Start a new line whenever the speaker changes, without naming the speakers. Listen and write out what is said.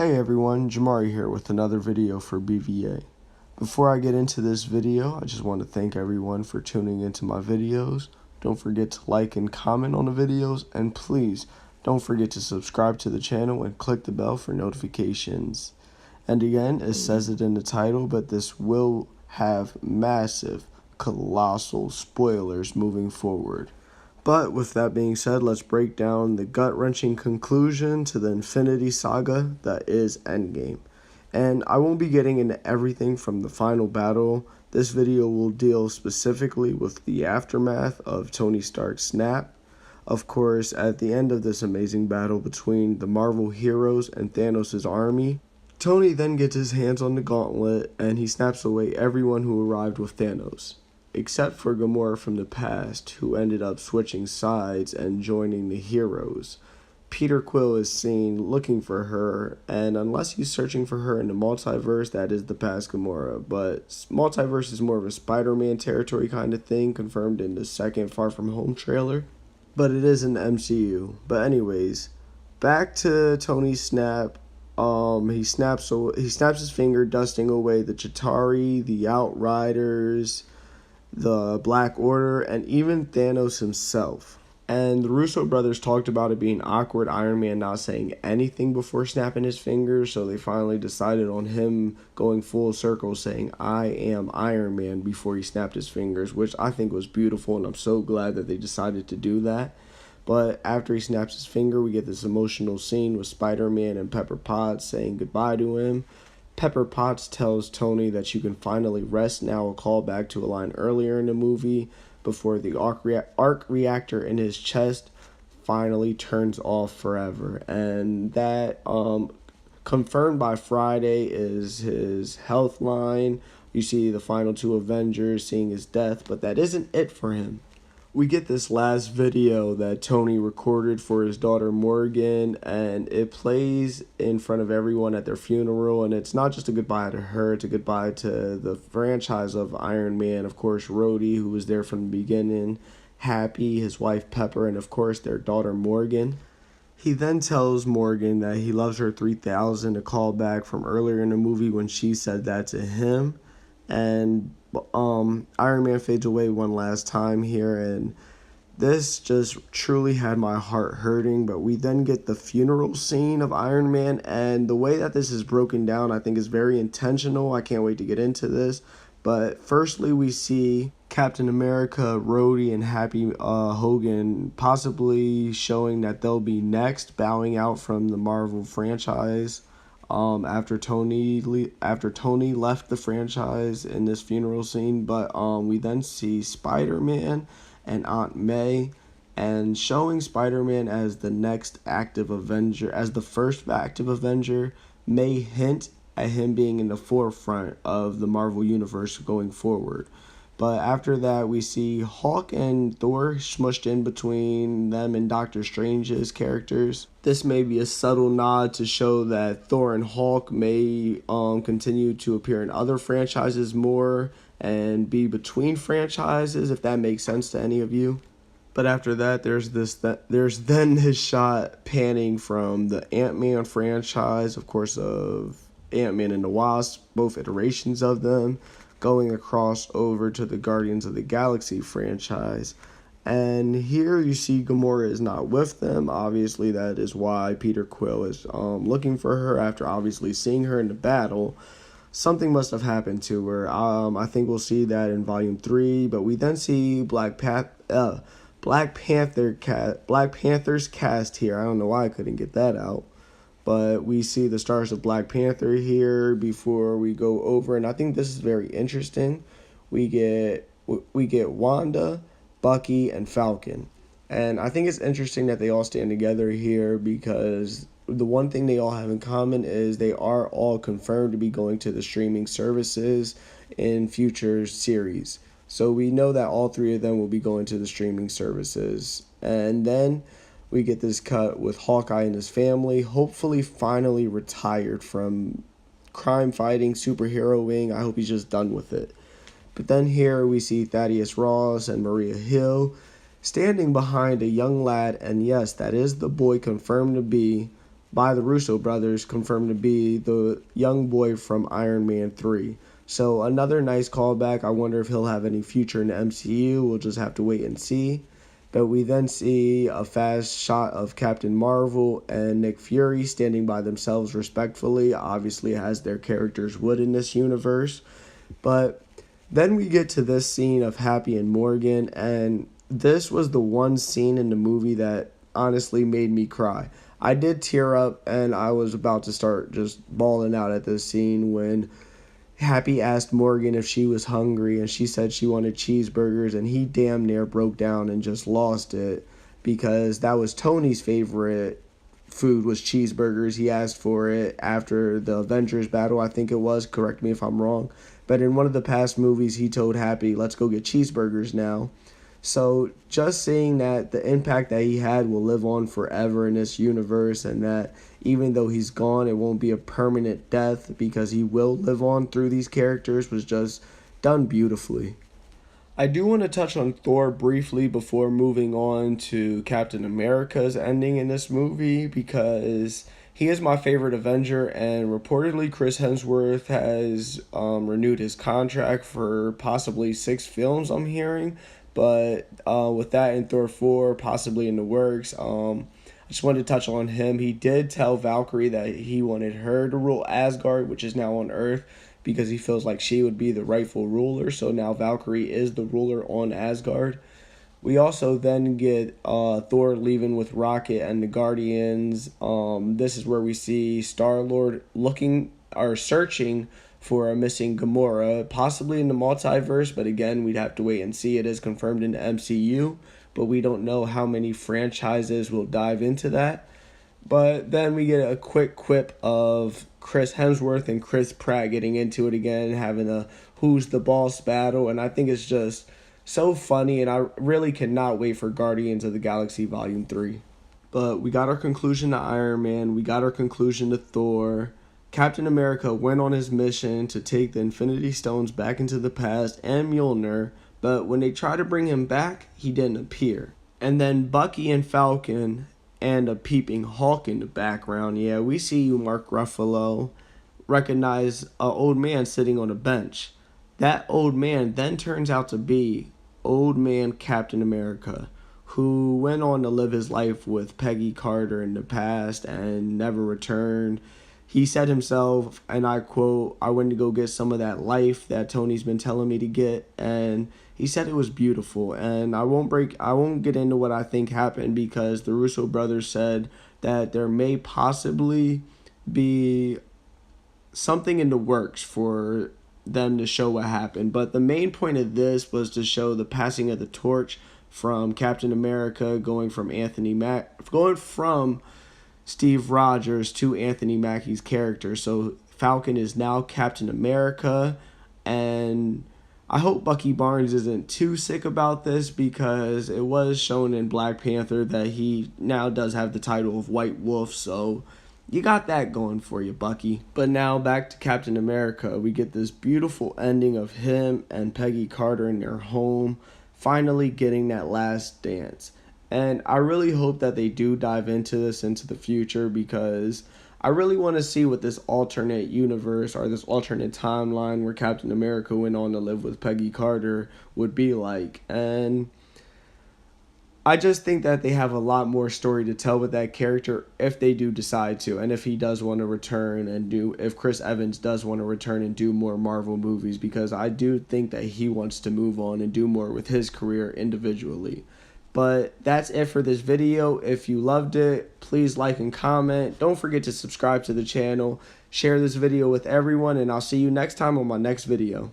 Hey everyone, Jamari here with another video for BVA. Before I get into this video, I just want to thank everyone for tuning into my videos. Don't forget to like and comment on the videos, and please don't forget to subscribe to the channel and click the bell for notifications. And again, it says it in the title, but this will have massive, colossal spoilers moving forward. But with that being said, let's break down the gut-wrenching conclusion to the Infinity Saga that is Endgame. And I won't be getting into everything from the final battle. This video will deal specifically with the aftermath of Tony Stark's snap. Of course, at the end of this amazing battle between the Marvel heroes and Thanos' army, Tony then gets his hands on the gauntlet and he snaps away everyone who arrived with Thanos, except for Gamora from the past, who ended up switching sides and joining the heroes. Peter Quill is seen looking for her, and unless he's searching for her in the multiverse, that is the past Gamora. But multiverse is more of a Spider-Man territory kind of thing, confirmed in the second Far From Home trailer. But it is in the MCU. But anyways, back to Tony's snap. He snaps his finger, dusting away the Chitauri, the Outriders, the Black Order, and even Thanos himself. And the Russo brothers talked about it being awkward, Iron Man not saying anything before snapping his fingers, so they finally decided on him going full circle saying, "I am Iron Man," before he snapped his fingers, which I think was beautiful, and I'm so glad that they decided to do that. But after he snaps his finger, we get this emotional scene with Spider-Man and Pepper Potts saying goodbye to him. Pepper Potts tells Tony that you can finally rest now, a callback to a line earlier in the movie before the arc reactor in his chest finally turns off forever. And that, confirmed by Friday, is his health line. You see the final two Avengers seeing his death, but that isn't it for him. We get this last video that Tony recorded for his daughter Morgan, and it plays in front of everyone at their funeral, and it's not just a goodbye to her, it's a goodbye to the franchise of Iron Man, of course Rhodey, who was there from the beginning, Happy, his wife Pepper, and of course their daughter Morgan. He then tells Morgan that he loves her 3000, a callback from earlier in the movie when she said that to him. And Iron Man fades away one last time here, and this just truly had my heart hurting. But we then get the funeral scene of Iron Man, and the way that this is broken down I think is very intentional. I can't wait to get into this. But firstly, we see Captain America, Rhodey, and Happy Hogan possibly showing that they'll be next, bowing out from the Marvel franchise. After Tony left the franchise in this funeral scene. But we then see Spider-Man and Aunt May, and showing Spider-Man as the next active Avenger, as the first active Avenger, may hint at him being in the forefront of the Marvel Universe going forward. But after that, we see Hulk and Thor smushed in between them and Doctor Strange's characters. This may be a subtle nod to show that Thor and Hulk may continue to appear in other franchises more and be between franchises, if that makes sense to any of you. But after that, there's then this shot panning from the Ant-Man franchise, of course, of Ant-Man and the Wasp, both iterations of them, going across over to the Guardians of the Galaxy franchise. And here you see Gamora is not with them. Obviously, that is why Peter Quill is looking for her after obviously seeing her in the battle. Something must have happened to her. I think we'll see that in Volume 3. But we then see Black Panther's cast here. I don't know why I couldn't get that out. But we see the stars of Black Panther here before we go over, and I think this is very interesting. We get Wanda, Bucky, and Falcon. And I think it's interesting that they all stand together here because the one thing they all have in common is they are all confirmed to be going to the streaming services in future series. So we know that all three of them will be going to the streaming services. And then we get this cut with Hawkeye and his family, hopefully finally retired from crime fighting, superheroing. I hope he's just done with it. But then here we see Thaddeus Ross and Maria Hill standing behind a young lad, and yes, that is the boy confirmed to be by the Russo brothers, confirmed to be the young boy from Iron Man 3. So another nice callback. I wonder if he'll have any future in the MCU. We'll just have to wait and see. But we then see a fast shot of Captain Marvel and Nick Fury standing by themselves respectfully, obviously as their characters would in this universe. But then we get to this scene of Happy and Morgan, and this was the one scene in the movie that honestly made me cry. I did tear up, and I was about to start just bawling out at this scene when Happy asked Morgan if she was hungry, and she said she wanted cheeseburgers, and he damn near broke down and just lost it because that was Tony's favorite food was cheeseburgers. He asked for it after the Avengers battle, I think it was. Correct me if I'm wrong. But in one of the past movies, he told Happy, let's go get cheeseburgers now. So just seeing that the impact that he had will live on forever in this universe, and that even though he's gone, it won't be a permanent death because he will live on through these characters, was just done beautifully. I do want to touch on Thor briefly before moving on to Captain America's ending in this movie, because he is my favorite Avenger, and reportedly Chris Hemsworth has renewed his contract for possibly 6 films, I'm hearing. But with that in Thor 4 possibly in the works, I just wanted to touch on him. He did tell Valkyrie that he wanted her to rule Asgard, which is now on Earth, because he feels like she would be the rightful ruler. So now Valkyrie is the ruler on Asgard. We also then get Thor leaving with Rocket and the Guardians. This is where we see Star-Lord looking or searching for a missing Gamora, possibly in the multiverse, but again, we'd have to wait and see. It is confirmed in the MCU, but we don't know how many franchises will dive into that. But then we get a quick quip of Chris Hemsworth and Chris Pratt getting into it again, having a who's the boss battle, and I think it's just so funny, and I really cannot wait for Guardians of the Galaxy Volume 3. But we got our conclusion to Iron Man, we got our conclusion to Thor. Captain America went on his mission to take the Infinity Stones back into the past and Mjolnir, but when they tried to bring him back, he didn't appear. And then Bucky and Falcon and a peeping Hulk in the background. Yeah, we see you, Mark Ruffalo, recognize an old man sitting on a bench. That old man then turns out to be Old Man Captain America, who went on to live his life with Peggy Carter in the past and never returned. He said himself, and I quote, I went to go get some of that life that Tony's been telling me to get, and he said it was beautiful. And I won't get into what I think happened, because the Russo brothers said that there may possibly be something in the works for them to show what happened. But the main point of this was to show the passing of the torch from Captain America, going from Steve Rogers to Anthony Mackie's character. So Falcon is now Captain America, and I hope Bucky Barnes isn't too sick about this, because it was shown in Black Panther that he now does have the title of White Wolf, so you got that going for you, Bucky. But now back to Captain America. We get this beautiful ending of him and Peggy Carter in their home, finally getting that last dance. And I really hope that they do dive into this into the future, because I really want to see what this alternate universe or this alternate timeline where Captain America went on to live with Peggy Carter would be like. And I just think that they have a lot more story to tell with that character if they do decide to, and if he does want to return and if Chris Evans does want to return and do more Marvel movies, because I do think that he wants to move on and do more with his career individually. But that's it for this video. If you loved it, please like and comment. Don't forget to subscribe to the channel. Share this video with everyone, and I'll see you next time on my next video.